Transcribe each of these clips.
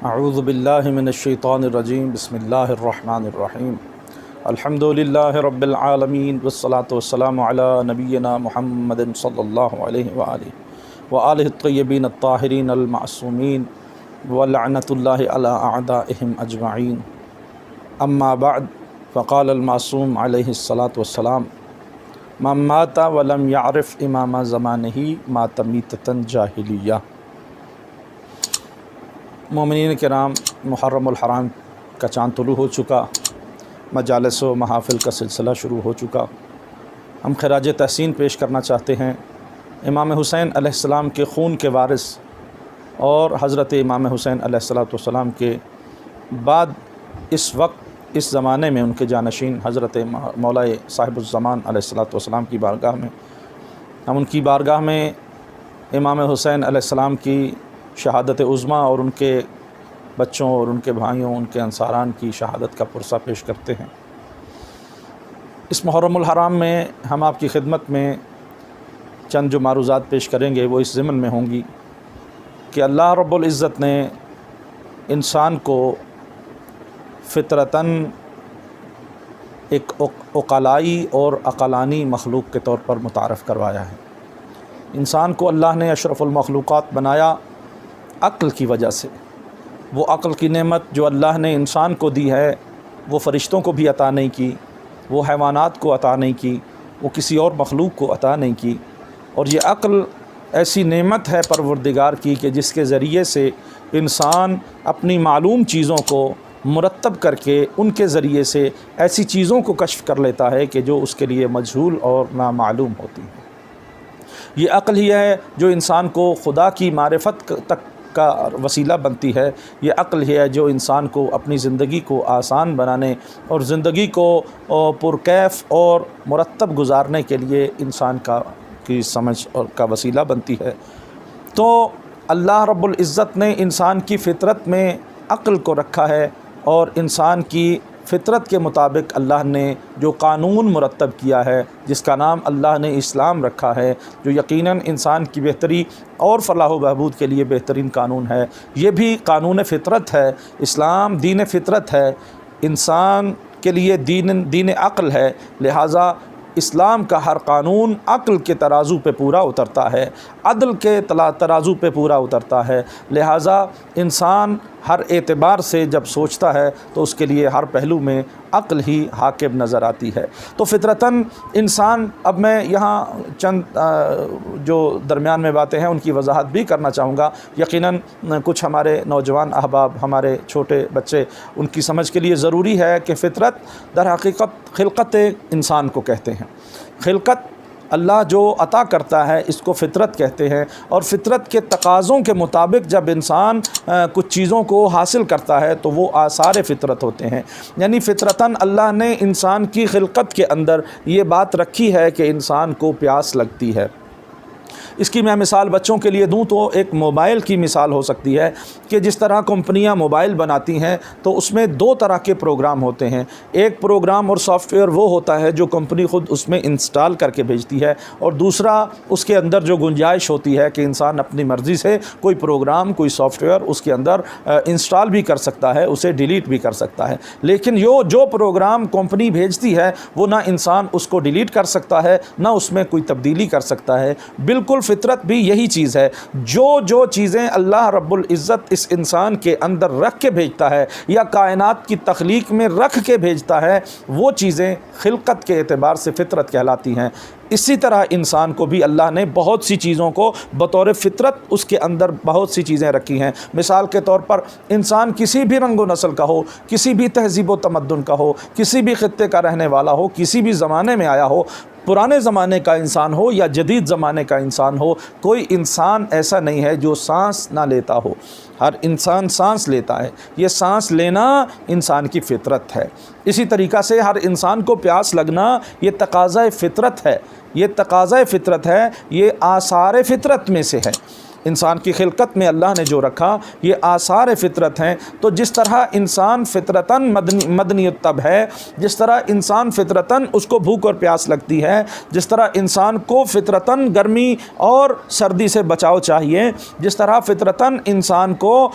اعوذ باللہ من الشیطان الرجیم، بسم اللہ الرحمن الرحیم، الحمد للہ رب العالمین، والصلاة والسلام علی نبینا محمد صلی اللہ علیہ وآلہ الطیبین الطاہرین المعصومین، ولعنۃ اللہ علی اعدائہم اجمعین، اما بعد، فقال المعصوم علیہ الصلاۃ والسلام: من مات ولم یعرف امام زمانہ مات میتۃ جاہلیہ۔ مومنین کرام، محرم الحرام کا چاند طلوع ہو چکا، مجالس و محافل کا سلسلہ شروع ہو چکا۔ ہم خراج تحسین پیش کرنا چاہتے ہیں امام حسین علیہ السلام کے خون کے وارث اور حضرت امام حسین علیہ السلام کے بعد اس وقت اس زمانے میں ان کے جانشین حضرت مولا صاحب الزمان علیہ السلام کی بارگاہ میں، ہم ان کی بارگاہ میں امام حسین علیہ السلام کی شہادت عظمیٰ اور ان کے بچوں اور ان کے بھائیوں، ان کے انصاران کی شہادت کا پرسہ پیش کرتے ہیں۔ اس محرم الحرام میں ہم آپ کی خدمت میں چند جو معروضات پیش کریں گے وہ اس ضمن میں ہوں گی کہ اللہ رب العزت نے انسان کو فطرتاً ایک عقلائی اور عقلانی مخلوق کے طور پر متعارف کروایا ہے۔ انسان کو اللہ نے اشرف المخلوقات بنایا عقل کی وجہ سے۔ وہ عقل کی نعمت جو اللہ نے انسان کو دی ہے وہ فرشتوں کو بھی عطا نہیں کی، وہ حیوانات کو عطا نہیں کی، وہ کسی اور مخلوق کو عطا نہیں کی۔ اور یہ عقل ایسی نعمت ہے پروردگار کی کہ جس کے ذریعے سے انسان اپنی معلوم چیزوں کو مرتب کر کے ان کے ذریعے سے ایسی چیزوں کو کشف کر لیتا ہے کہ جو اس کے لیے مجہول اور نامعلوم ہوتی ہیں۔ یہ عقل ہی ہے جو انسان کو خدا کی معرفت تک کا وسیلہ بنتی ہے۔ یہ عقل ہی ہے جو انسان کو اپنی زندگی کو آسان بنانے اور زندگی کو پرکیف اور مرتب گزارنے کے لیے انسان کی سمجھ اور کا وسیلہ بنتی ہے۔ تو اللہ رب العزت نے انسان کی فطرت میں عقل کو رکھا ہے، اور انسان کی فطرت کے مطابق اللہ نے جو قانون مرتب کیا ہے، جس کا نام اللہ نے اسلام رکھا ہے، جو یقیناً انسان کی بہتری اور فلاح و بہبود کے لیے بہترین قانون ہے، یہ بھی قانون فطرت ہے۔ اسلام دین فطرت ہے، انسان کے لیے دین عقل ہے، لہٰذا اسلام کا ہر قانون عقل کے ترازو پہ پورا اترتا ہے، عدل کے ترازو پہ پورا اترتا ہے۔ لہٰذا انسان ہر اعتبار سے جب سوچتا ہے تو اس کے لیے ہر پہلو میں عقل ہی حاکم نظر آتی ہے۔ تو فطرتاً انسان، اب میں یہاں چند جو درمیان میں باتیں ہیں ان کی وضاحت بھی کرنا چاہوں گا۔ یقیناً کچھ ہمارے نوجوان احباب، ہمارے چھوٹے بچے، ان کی سمجھ کے لیے ضروری ہے کہ فطرت در حقیقت خلقت انسان کو کہتے ہیں۔ خلقت اللہ جو عطا کرتا ہے اس کو فطرت کہتے ہیں، اور فطرت کے تقاضوں کے مطابق جب انسان کچھ چیزوں کو حاصل کرتا ہے تو وہ آثار فطرت ہوتے ہیں۔ یعنی فطرتاً اللہ نے انسان کی خلقت کے اندر یہ بات رکھی ہے کہ انسان کو پیاس لگتی ہے۔ اس کی میں مثال بچوں کے لیے دوں تو ایک موبائل کی مثال ہو سکتی ہے کہ جس طرح کمپنیاں موبائل بناتی ہیں تو اس میں دو طرح کے پروگرام ہوتے ہیں۔ ایک پروگرام اور سافٹ ویئر وہ ہوتا ہے جو کمپنی خود اس میں انسٹال کر کے بھیجتی ہے، اور دوسرا اس کے اندر جو گنجائش ہوتی ہے کہ انسان اپنی مرضی سے کوئی پروگرام، کوئی سافٹ ویئر اس کے اندر انسٹال بھی کر سکتا ہے، اسے ڈیلیٹ بھی کر سکتا ہے۔ لیکن جو پروگرام کمپنی بھیجتی ہے وہ نہ انسان اس کو ڈیلیٹ کر سکتا ہے، نہ اس میں کوئی تبدیلی کر سکتا ہے۔ بالکل فطرت بھی یہی چیز ہے، جو چیزیں اللہ رب العزت اس انسان کے اندر رکھ کے بھیجتا ہے یا کائنات کی تخلیق میں رکھ کے بھیجتا ہے، وہ چیزیں خلقت کے اعتبار سے فطرت کہلاتی ہیں۔ اسی طرح انسان کو بھی اللہ نے بہت سی چیزوں کو بطور فطرت اس کے اندر بہت سی چیزیں رکھی ہیں۔ مثال کے طور پر انسان کسی بھی رنگ و نسل کا ہو، کسی بھی تہذیب و تمدن کا ہو، کسی بھی خطے کا رہنے والا ہو، کسی بھی زمانے میں آیا ہو، پرانے زمانے کا انسان ہو یا جدید زمانے کا انسان ہو، کوئی انسان ایسا نہیں ہے جو سانس نہ لیتا ہو۔ ہر انسان سانس لیتا ہے، یہ سانس لینا انسان کی فطرت ہے۔ اسی طریقہ سے ہر انسان کو پیاس لگنا یہ تقاضۂ فطرت ہے، یہ تقاضۂ فطرت ہے، یہ آثار فطرت میں سے ہے۔ انسان کی خلقت میں اللہ نے جو رکھا یہ آثار فطرت ہیں۔ تو جس طرح انسان فطرتاً مدنی الطبع ہے، جس طرح انسان فطرتاً اس کو بھوک اور پیاس لگتی ہے، جس طرح انسان کو فطرتاً گرمی اور سردی سے بچاؤ چاہیے، جس طرح فطرتاً انسان کو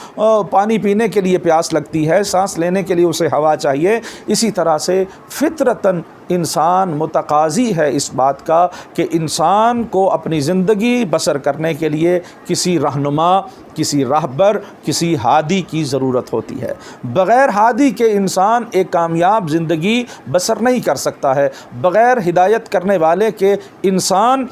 پانی پینے کے لیے پیاس لگتی ہے، سانس لینے کے لیے اسے ہوا چاہیے، اسی طرح سے فطرتاً انسان متقاضی ہے اس بات کا کہ انسان کو اپنی زندگی بسر کرنے کے لیے کسی رہنما، کسی راہبر، کسی ہادی کی ضرورت ہوتی ہے۔ بغیر ہادی کے انسان ایک کامیاب زندگی بسر نہیں کر سکتا ہے، بغیر ہدایت کرنے والے کے انسان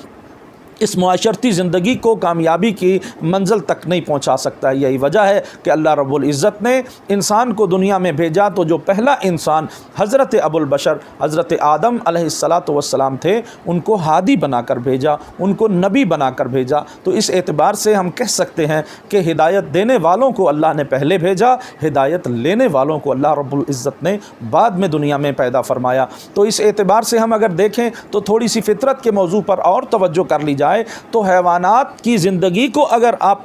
اس معاشرتی زندگی کو کامیابی کی منزل تک نہیں پہنچا سکتا ہے۔ یہی وجہ ہے کہ اللہ رب العزت نے انسان کو دنیا میں بھیجا تو جو پہلا انسان حضرت ابو البشر حضرت آدم علیہ السلام تھے، ان کو ہادی بنا کر بھیجا، ان کو نبی بنا کر بھیجا۔ تو اس اعتبار سے ہم کہہ سکتے ہیں کہ ہدایت دینے والوں کو اللہ نے پہلے بھیجا، ہدایت لینے والوں کو اللہ رب العزت نے بعد میں دنیا میں پیدا فرمایا۔ تو اس اعتبار سے ہم اگر دیکھیں تو تھوڑی سی فطرت کے موضوع پر اور توجہ کر لی جائے تو حیوانات کی زندگی کو اگر آپ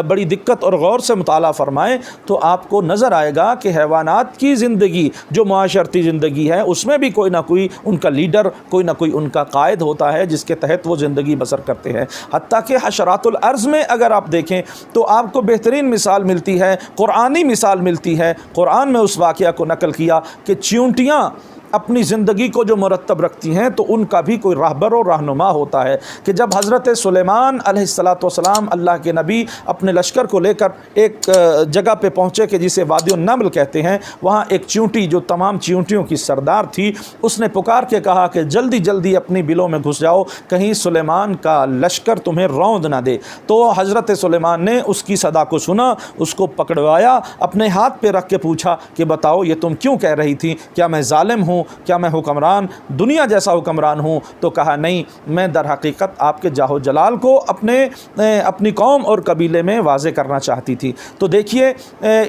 بڑی دقت اور غور سے مطالعہ فرمائیں تو آپ کو نظر آئے گا کہ حیوانات کی زندگی جو معاشرتی زندگی ہے اس میں بھی کوئی نہ کوئی ان کا لیڈر، کوئی نہ کوئی ان کا قائد ہوتا ہے جس کے تحت وہ زندگی بسر کرتے ہیں۔ حتیٰ کہ حشرات الارض میں اگر آپ دیکھیں تو آپ کو بہترین مثال ملتی ہے، قرآنی مثال ملتی ہے۔ قرآن میں اس واقعہ کو نقل کیا کہ چیونٹیاں اپنی زندگی کو جو مرتب رکھتی ہیں تو ان کا بھی کوئی راہبر و رہنما ہوتا ہے کہ جب حضرت سلیمان علیہ السلام اللہ کے نبی اپنے لشکر کو لے کر ایک جگہ پہ پہنچے کہ جسے وادی النمل کہتے ہیں، وہاں ایک چیونٹی جو تمام چیونٹیوں کی سردار تھی، اس نے پکار کے کہا کہ جلدی جلدی اپنی بلوں میں گھس جاؤ، کہیں سلیمان کا لشکر تمہیں روند نہ دے۔ تو حضرت سلیمان نے اس کی صدا کو سنا، اس کو پکڑوایا، اپنے ہاتھ پہ رکھ کے پوچھا کہ بتاؤ یہ تم کیوں کہہ رہی تھی؟ کیا میں ظالم ہوں؟ کیا میں حکمران دنیا جیسا حکمران ہوں؟ تو کہا نہیں، میں در حقیقت آپ کے جاہ و جلال کو اپنی قوم اور قبیلے میں واضح کرنا چاہتی تھی۔ تو دیکھیے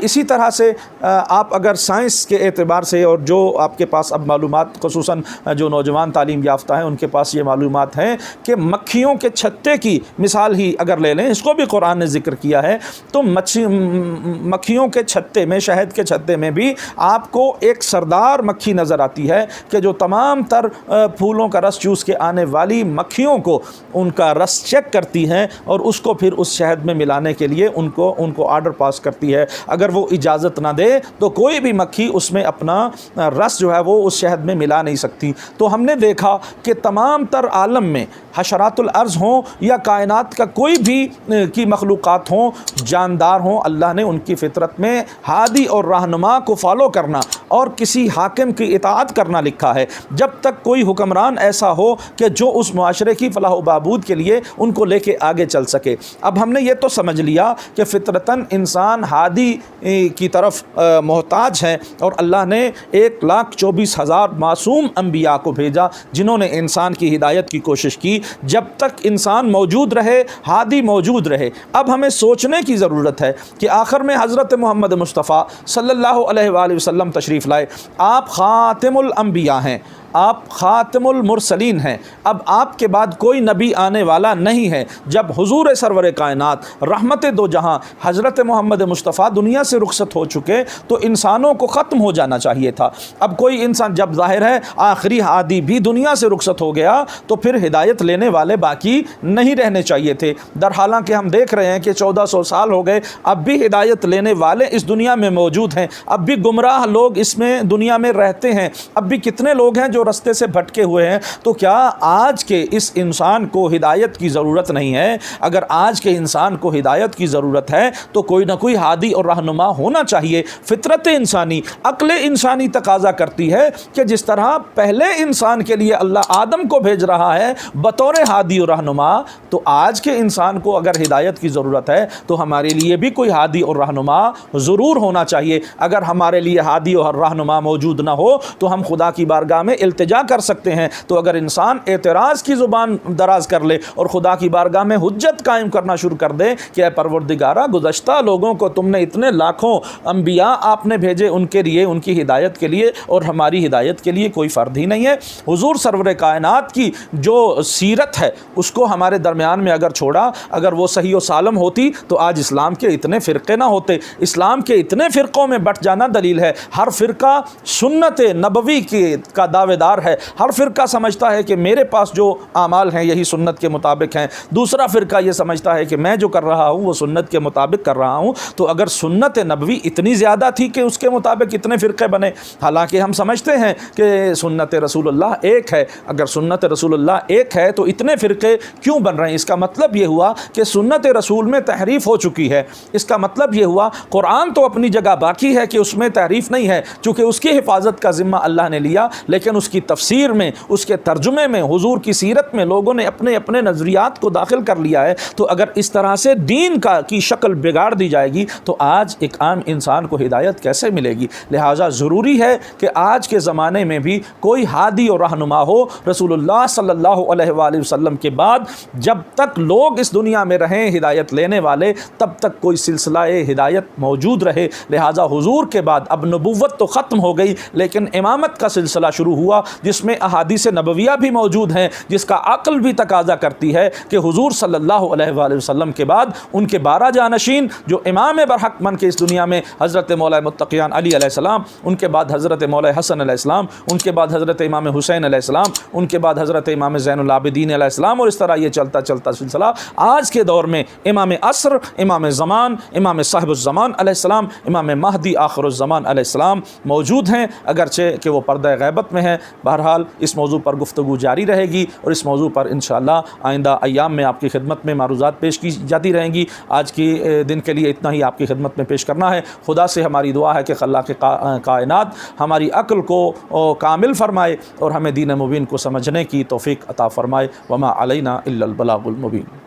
اسی طرح سے آپ اگر سائنس کے اعتبار سے اور جو آپ کے پاس اب معلومات، خصوصاً جو نوجوان تعلیم یافتہ ہیں ان کے پاس یہ معلومات ہیں کہ مکھیوں کے چھتے کی مثال ہی اگر لے لیں، اس کو بھی قرآن نے ذکر کیا ہے، تو مکھیوں کے چھتے میں، شہد کے چھتے میں بھی آپ کو ایک سردار مکھی نظر آتی ہے کہ جو تمام تر پھولوں کا رس چوس کے آنے والی مکھیوں کو ان کا رس چیک کرتی ہیں اور اس کو پھر اس شہد میں ملانے کے لیے ان کو آرڈر پاس کرتی ہے۔ اگر وہ اجازت نہ دے تو کوئی بھی مکھی اس میں اپنا رس جو ہے وہ اس شہد میں ملا نہیں سکتی۔ تو ہم نے دیکھا کہ تمام تر عالم میں حشرات الارض ہوں یا کائنات کا کوئی بھی کی مخلوقات ہوں، جاندار ہوں، اللہ نے ان کی فطرت میں ہادی اور رہنما کو فالو کرنا اور کسی حاکم کی اطاعت کرنا لکھا ہے، جب تک کوئی حکمران ایسا ہو کہ جو اس معاشرے کی فلاح و بہبود کے لیے ان کو لے کے آگے چل سکے۔ اب ہم نے یہ تو سمجھ لیا کہ فطرتاً انسان ہادی کی طرف محتاج ہے اور اللہ نے 1,24,000 معصوم انبیاء کو بھیجا جنہوں نے انسان کی ہدایت کی کوشش کی۔ جب تک انسان موجود رہے، ہادی موجود رہے۔ اب ہمیں سوچنے کی ضرورت ہے کہ آخر میں حضرت محمد مصطفیٰ صلی اللہ علیہ وآلہ وسلم تشریف لائے، آپ خاتم الانبیاء ہیں، آپ خاتم المرسلین ہیں، اب آپ کے بعد کوئی نبی آنے والا نہیں ہے۔ جب حضور سرور کائنات رحمت دو جہاں حضرت محمد مصطفیٰ دنیا سے رخصت ہو چکے تو انسانوں کو ختم ہو جانا چاہیے تھا۔ اب کوئی انسان، جب ظاہر ہے آخری ہادی بھی دنیا سے رخصت ہو گیا تو پھر ہدایت لینے والے باقی نہیں رہنے چاہیے تھے۔ در حالانکہ ہم دیکھ رہے ہیں کہ 1400 سال ہو گئے، اب بھی ہدایت لینے والے اس دنیا میں موجود ہیں، اب بھی گمراہ لوگ اس میں دنیا میں رہتے ہیں، اب بھی کتنے لوگ ہیں جو رستے سے بھٹکے ہوئے ہیں۔ تو کیا آج کے اس انسان کو ہدایت کی ضرورت نہیں ہے؟ اگر آج کے انسان کو ہدایت کی ضرورت ہے تو کوئی نہ کوئی ہادی اور رہنما ہونا چاہیے۔ فطرت انسانی، عقل انسانی تقاضا کرتی ہے کہ جس طرح پہلے انسان کے لیے اللہ آدم کو بھیج رہا ہے بطور ہادی اور رہنما، تو آج کے انسان کو اگر ہدایت کی ضرورت ہے تو ہمارے لیے بھی کوئی ہادی اور رہنما ضرور ہونا چاہیے۔ اگر ہمارے لیے ہادی اور رہنما موجود نہ ہو تو ہم خدا کی بارگاہ میں التجا کر سکتے ہیں، تو اگر انسان اعتراض کی زبان دراز کر لے اور خدا کی بارگاہ میں حجت قائم کرنا شروع کر دے کہ اے پروردگارہ، گزشتہ لوگوں کو تم نے اتنے لاکھوں انبیاء آپ نے بھیجے، ان کے لیے، ان کی ہدایت کے لیے اور ہماری ہدایت کے لیے کوئی فرد ہی نہیں ہے۔ حضور سرور کائنات کی جو سیرت ہے اس کو ہمارے درمیان میں اگر چھوڑا، اگر وہ صحیح و سالم ہوتی تو آج اسلام کے اتنے فرقے نہ ہوتے۔ اسلام کے اتنے فرقوں میں بٹ جانا دلیل ہے، ہر فرقہ سنت نبوی کا دعوے دار ہے، ہر فرقہ سمجھتا ہے کہ میرے پاس جو اعمال ہیں یہی سنت کے مطابق ہیں، دوسرا فرقہ یہ سمجھتا ہے کہ میں جو کر رہا ہوں وہ سنت کے مطابق کر رہا ہوں۔ تو اگر سنت نبوی اتنی زیادہ تھی کہ اس کے مطابق اتنے فرقے بنے، حالانکہ ہم سمجھتے ہیں کہ سنت رسول اللہ ایک ہے۔ اگر سنت رسول اللہ ایک ہے تو اتنے فرقے کیوں بن رہے ہیں؟ اس کا مطلب یہ ہوا کہ سنت رسول میں تحریف ہو چکی ہے۔ اس کا مطلب یہ ہوا قرآن تو اپنی جگہ باقی ہے کہ اس میں تحریف نہیں ہے، چونکہ اس کی حفاظت کا ذمہ اللہ نے لیا، لیکن اس کی تفسیر میں، اس کے ترجمے میں، حضور کی سیرت میں لوگوں نے اپنے اپنے نظریات کو داخل کر لیا ہے۔ تو اگر اس طرح سے دین کی شکل بگاڑ دی جائے گی تو آج ایک عام انسان کو ہدایت کیسے ملے گی؟ لہٰذا ضروری ہے کہ آج کے زمانے میں بھی کوئی ہادی اور رہنما ہو رسول اللہ صلی اللہ علیہ وآلہ وسلم کے بعد۔ جب تک لوگ اس دنیا میں رہیں ہدایت لینے والے، تب تک کوئی سلسلہ ہدایت موجود رہے۔ لہٰذا حضور کے بعد اب نبوت تو ختم ہو گئی، لیکن امامت کا سلسلہ شروع ہوا جس میں احادیث نبویہ بھی موجود ہیں، جس کا عقل بھی تقاضا کرتی ہے کہ حضور صلی اللہ علیہ وآلہ وسلم کے بعد ان کے 12 جانشین جو امام برحق بن کے اس دنیا میں حضرت مولا متقیان علی علیہ السلام، ان کے بعد حضرت مولا حسن علیہ السلام، ان کے بعد حضرت امام حسین علیہ السلام، ان کے بعد حضرت امام زین العابدین علیہ السلام، اور اس طرح یہ چلتا چلتا سلسلہ آج کے دور میں امام عصر، امام زمان، امام صاحب الزمان علیہ السلام، امام مہدی آخر الزمان علیہ السلام موجود ہیں، اگرچہ کہ وہ پردہ غیبت میں ہیں۔ بہرحال اس موضوع پر گفتگو جاری رہے گی اور اس موضوع پر انشاءاللہ آئندہ ایام میں آپ کی خدمت میں معروضات پیش کی جاتی رہیں گی۔ آج کی دن کے لیے اتنا ہی آپ کی خدمت میں پیش کرنا ہے۔ خدا سے ہماری دعا ہے کہ خلاق کائنات ہماری عقل کو کامل فرمائے اور ہمیں دین مبین کو سمجھنے کی توفیق عطا فرمائے۔ وما علینا الا البلاغ المبین۔